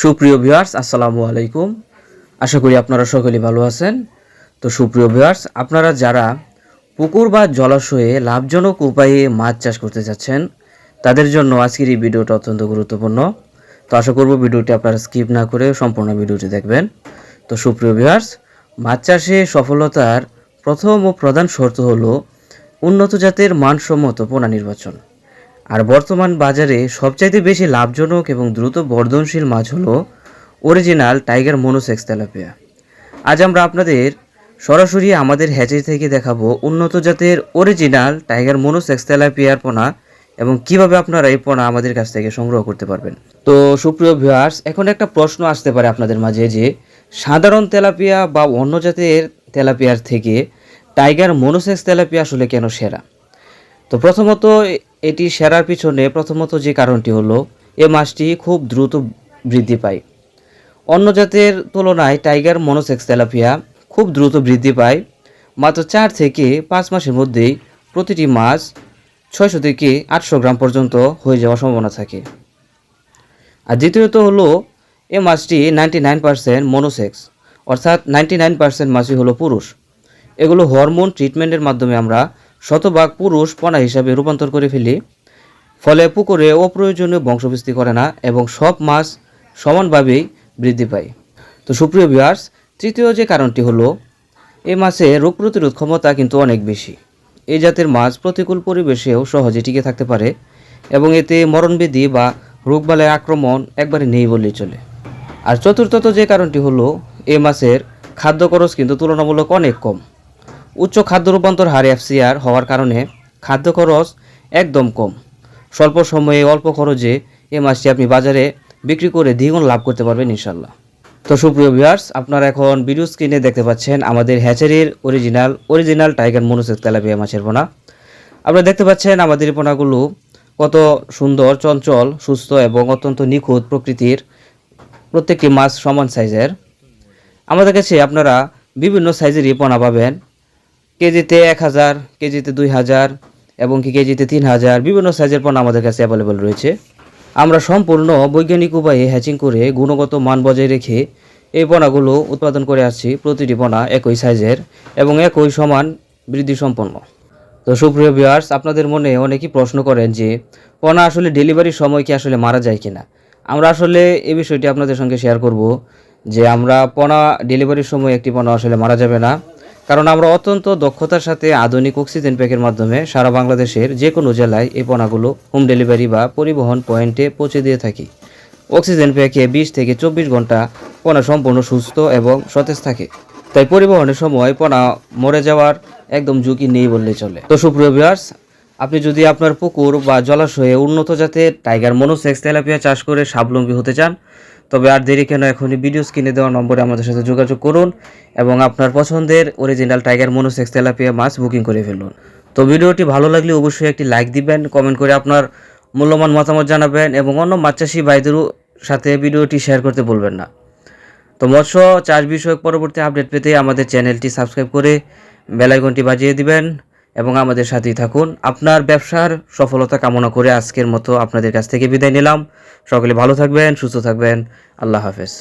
সুপ্রিয় ভিউয়ার্স, আসসালামু আলাইকুম। আশা করি আপনারা সকলেই ভালো আছেন। তো সুপ্রিয় ভিউয়ার্স, আপনারা যারা পুকুর বা জলাশয়ে লাভজনক উপায়ে মাছ চাষ করতে যাচ্ছেন তাদের জন্য আজকের এই ভিডিওটা অত্যন্ত গুরুত্বপূর্ণ। তো আশা করব ভিডিওটি আপনারা স্কিপ না করে সম্পূর্ণ ভিডিওটি দেখবেন। তো সুপ্রিয় ভিউয়ার্স, মাছ চাষে সফলতার প্রথম ও প্রধান শর্ত হলো উন্নত জাতের মানসম্মত পোনা নির্বাচন। আর বর্তমান বাজারে সবচাইতে বেশি লাভজনক এবং দ্রুত বর্ধনশীল মাছ হলো অরিজিনাল টাইগার মনোসেক্স তেলাপিয়া। আজ আমরা আপনাদের সরাসরি আমাদের হ্যাচারি থেকে দেখাবো উন্নত জাতের অরিজিনাল টাইগার মনোসেক্স তেলাপিয়ার পোনা এবং কিভাবে আপনারা এই পোনা আমাদের কাছ থেকে সংগ্রহ করতে পারবেন। তো সুপ্রিয় ভিউয়ার্স, এখন একটা প্রশ্ন আসতে পারে আপনাদের মাঝে যে সাধারণ তেলাপিয়া বা অন্য জাতের তেলাপিয়ার থেকে টাইগার মনোসেক্স তেলাপিয়া আসলে কেন সেরা। তো প্রথমত এটি সেরার পিছনে যে কারণটি হলো এ মাছটি খুব দ্রুত বৃদ্ধি পায়। অন্য জাতের তুলনায় টাইগার মনোসেক্স তেলাপিয়া খুব দ্রুত বৃদ্ধি পায়। মাত্র 4 থেকে 5 মাসের মধ্যেই প্রতিটি মাছ 600 থেকে 800 গ্রাম পর্যন্ত হয়ে যাওয়ার সম্ভাবনা থাকে। আর দ্বিতীয়ত হলো এ মাছটি 99% মনোসেক্স, অর্থাৎ 99% মাছই হলো পুরুষ। এগুলো হরমোন ট্রিটমেন্টের মাধ্যমে আমরা শতভাগ পুরুষ পোনা হিসাবে রূপান্তর করে ফেলি, ফলে পুকুরে অপ্রয়োজনীয় বংশবৃদ্ধি করে না এবং সব মাছ সমানভাবেই বৃদ্ধি পায়। তো সুপ্রিয় ভিউয়ার্স, তৃতীয় যে কারণটি হলো এই মাছের রোগ প্রতিরোধ ক্ষমতা কিন্তু অনেক বেশি। এই জাতের মাছ প্রতিকূল পরিবেশেও সহজে টিকে থাকতে পারে এবং এতে মরণব্যাধি বা রোগবালাই আক্রমণ একবারে নেই বললেই চলে। আর চতুর্থত যে কারণটি হলো এই মাছের খাদ্য খরচ কিন্তু তুলনামূলক অনেক কম। উচ্চ খাদ্য রূপান্তর হার এফসিআর হওয়ার কারণে খাদ্য খরচ একদম কম। স্বল্প সময়ে অল্প খরচে এই মাছটি আপনি বাজারে বিক্রি করে দ্বিগুণ লাভ করতে পারবেন ইনশাল্লাহ। তো সুপ্রিয় ভিউয়ার্স, আপনারা এখন ভিডিও স্ক্রিনে দেখতে পাচ্ছেন আমাদের হ্যাচারির অরিজিনাল টাইগার মনোসেক্স তেলাপিয়া মাছের পোনা। আপনারা দেখতে পাচ্ছেন আমাদের পোনাগুলো কত সুন্দর, চঞ্চল, সুস্থ এবং অত্যন্ত নিখুঁত প্রকৃতির। প্রত্যেকটি মাছ সমান সাইজের। আমাদের কাছে আপনারা বিভিন্ন সাইজেরই পোনা পাবেন। কেজিতে 1000, কেজিতে 2000 এবং কেজিতে 3000 বিভিন্ন সাইজের পোনা আমাদের কাছে অ্যাভেলেবল রয়েছে। আমরা সম্পূর্ণ বৈজ্ঞানিক উপায়ে হ্যাচিং করে গুণগত মান বজায় রেখে এই পোনাগুলো উৎপাদন করে আসছি। প্রতিটি পোনা একই সাইজের এবং একই সমান বৃদ্ধি সম্পন্ন। তো সুপ্রিয় ভিউয়ার্স, আপনাদের মনে অনেকেই প্রশ্ন করেন যে পোনা আসলে ডেলিভারির সময় কি আসলে মারা যায় কিনা। আমরা আসলে এই বিষয়টি আপনাদের সঙ্গে শেয়ার করব যে আমরা পোনা ডেলিভারির সময় একটি পোনা আসলে মারা যাবে না, কারণ আমরা অত্যন্ত দক্ষতার সাথে আধুনিক অক্সিজেন প্যাকের মাধ্যমে সারা বাংলাদেশের যে কোনো জেলায় এই পোনাগুলো হোম ডেলিভারি বা পরিবহন পয়েন্টে পৌঁছে দিয়ে থাকি। অক্সিজেন প্যাকে 20 থেকে 24 ঘন্টা পোনা সম্পূর্ণ সুস্থ এবং সতেজ থাকে, তাই পরিবহনের সময় পোনা মরে যাওয়ার একদম ঝুঁকি নেই বললেই চলে। তো সুপ্রিয় ভিউয়ার্স, আপনি যদি আপনার পুকুর বা জলাশয়ে উন্নত জাতের টাইগার মনোসেক্স তেলাপিয়া চাষ করে স্বাবলম্বী হতে চান, তবে আর দেরি কেন, এখনই ভিডিও স্ক্রিনে দেওয়া নম্বরে আমাদের সাথে যোগাযোগ করুন এবং আপনার পছন্দের অরিজিনাল টাইগার মনোসেক্স তেলাপিয়া মাছ বুকিং করে ফেলুন। তো ভিডিওটি ভালো লাগলে অবশ্যই একটি লাইক দিবেন, কমেন্ট করে আপনার মূল্যবান মতামত জানাবেন এবং অন্য মাছ চাষি ভাইদেরও সাথে ভিডিওটি শেয়ার করতে ভুলবেন না। তো মৎস্য চাষ বিষয়ক পরবর্তী আপডেট পেতে আমাদের চ্যানেলটি সাবস্ক্রাইব করে বেল আইকনটি বাজিয়ে দিবেন এবং আমাদের সাথেই থাকুন। আপনার ব্যবসার সফলতা কামনা করে আজকের মতো আপনাদের কাছ থেকে বিদায় নিলাম। সকলে ভালো থাকবেন, সুস্থ থাকবেন। আল্লাহ হাফেজ।